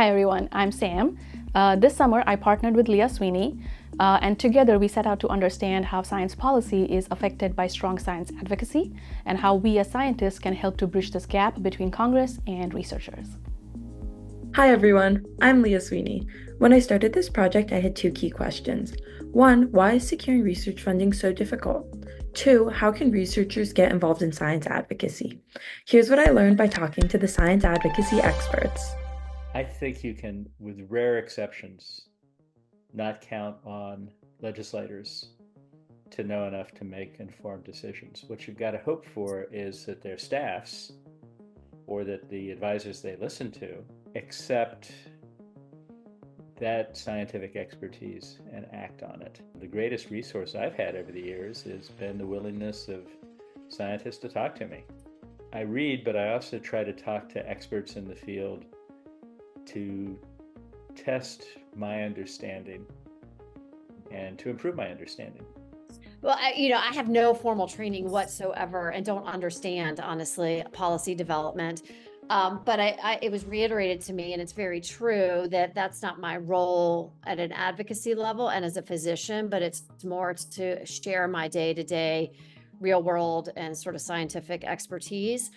Hi everyone, I'm Sam. This summer I partnered with Lia Sweeny, and together we set out to understand how science policy is affected by strong science advocacy and how we as scientists can help to bridge this gap between Congress and researchers. Hi everyone, I'm Lia Sweeny. When I started this project, I had two key questions. One, why is securing research funding so difficult? Two, how can researchers get involved in science advocacy? Here's what I learned by talking to the science advocacy experts. I think you can, with rare exceptions, not count on legislators to know enough to make informed decisions. What you've got to hope for is that their staffs or that the advisors they listen to accept that scientific expertise and act on it. The greatest resource I've had over the years has been the willingness of scientists to talk to me. I read, but I also try to talk to experts in the field to test my understanding and to improve my understanding. Well, I have no formal training whatsoever and don't understand, honestly, policy development. But it was reiterated to me, and it's very true, that that's not my role at an advocacy level and as a physician, but it's more to share my day-to-day real world and sort of scientific expertise.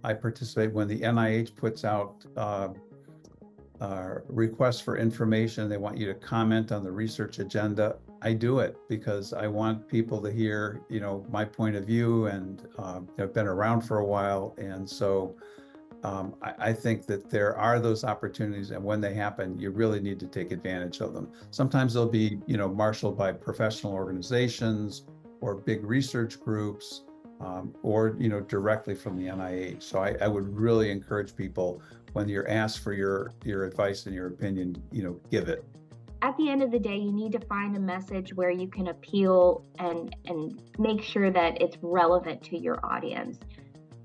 I participate when the NIH puts out requests for information. They want you to comment on the research agenda. I do it because I want people to hear, my point of view, and I've been around for a while. And so I think that there are those opportunities, and when they happen, you really need to take advantage of them. Sometimes they'll be, marshaled by professional organizations or big research groups, or, directly from the NIH. So I would really encourage people, when you're asked for your advice and your opinion, give it. At the end of the day, you need to find a message where you can appeal and make sure that it's relevant to your audience.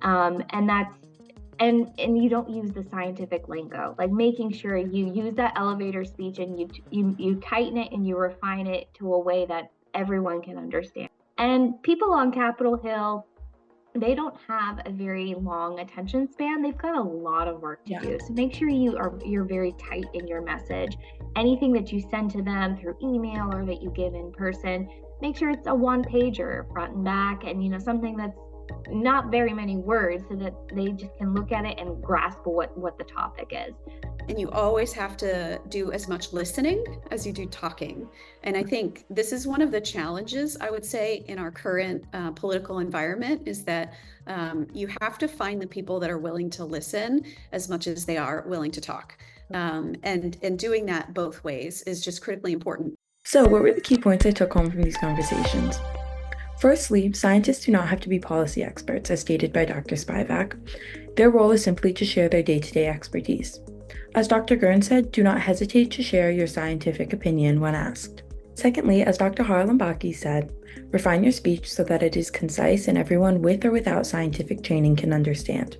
And you don't use the scientific lingo, like making sure you use that elevator speech and you tighten it and you refine it to a way that everyone can understand. And people on Capitol Hill, they don't have a very long attention span. They've got a lot of work to do. So make sure you're very tight in your message. Anything that you send to them through email or that you give in person, make sure it's a one-pager front and back, and something that's not very many words, so that they just can look at it and grasp what the topic is. And you always have to do as much listening as you do talking. And I think this is one of the challenges, I would say, in our current political environment, is that you have to find the people that are willing to listen as much as they are willing to talk. And doing that both ways is just critically important. So what were the key points I took home from these conversations? Firstly, scientists do not have to be policy experts, as stated by Dr. Spivak. Their role is simply to share their day-to-day expertise. As Dr. Gurn said, do not hesitate to share your scientific opinion when asked. Secondly, as Dr. Harlan-Baki said, refine your speech so that it is concise and everyone with or without scientific training can understand.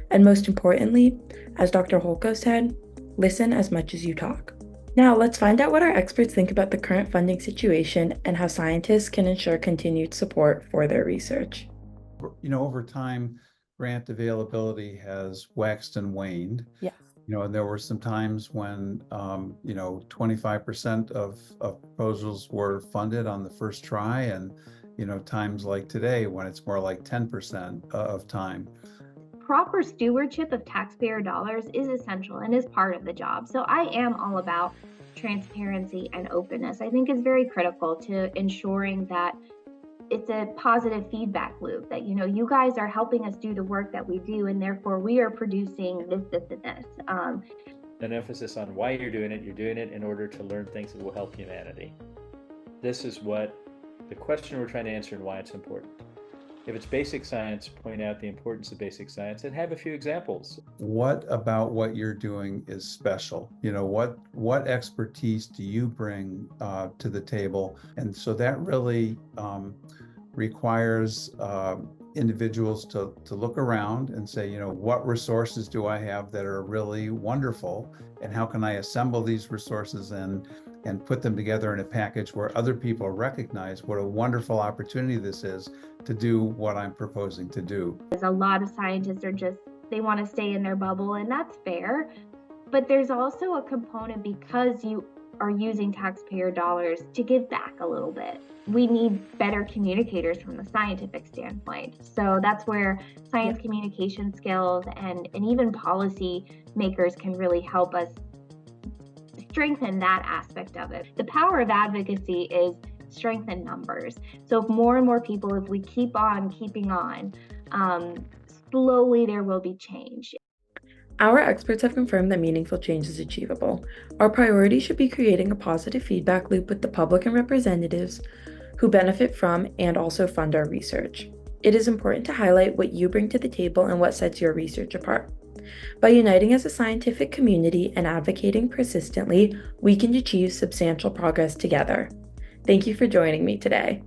And most importantly, as Dr. Holko said, listen as much as you talk. Now, let's find out what our experts think about the current funding situation and how scientists can ensure continued support for their research. Over time, grant availability has waxed and waned. Yes. And there were some times when, 25% of proposals were funded on the first try, and, times like today when it's more like 10% of time. Proper stewardship of taxpayer dollars is essential and is part of the job. So I am all about transparency and openness. I think it's very critical to ensuring that it's a positive feedback loop, that you guys are helping us do the work that we do, and therefore we are producing this and this. An emphasis on why you're doing it in order to learn things that will help humanity. This is what the question we're trying to answer and why it's important. If it's basic science, point out the importance of basic science and have a few examples. What about what you're doing is special? What expertise do you bring to the table? And so that really requires individuals to look around and say, what resources do I have that are really wonderful, and how can I assemble these resources and put them together in a package where other people recognize what a wonderful opportunity this is to do what I'm proposing to do. A lot of scientists they want to stay in their bubble, and that's fair. But there's also a component because you are using taxpayer dollars to give back a little bit. We need better communicators from the scientific standpoint. So that's where science communication skills and even policy makers can really help us strengthen that aspect of it. The power of advocacy is strength in numbers. So if more and more people, if we keep on keeping on, slowly there will be change. Our experts have confirmed that meaningful change is achievable. Our priority should be creating a positive feedback loop with the public and representatives who benefit from and also fund our research. It is important to highlight what you bring to the table and what sets your research apart. By uniting as a scientific community and advocating persistently, we can achieve substantial progress together. Thank you for joining me today.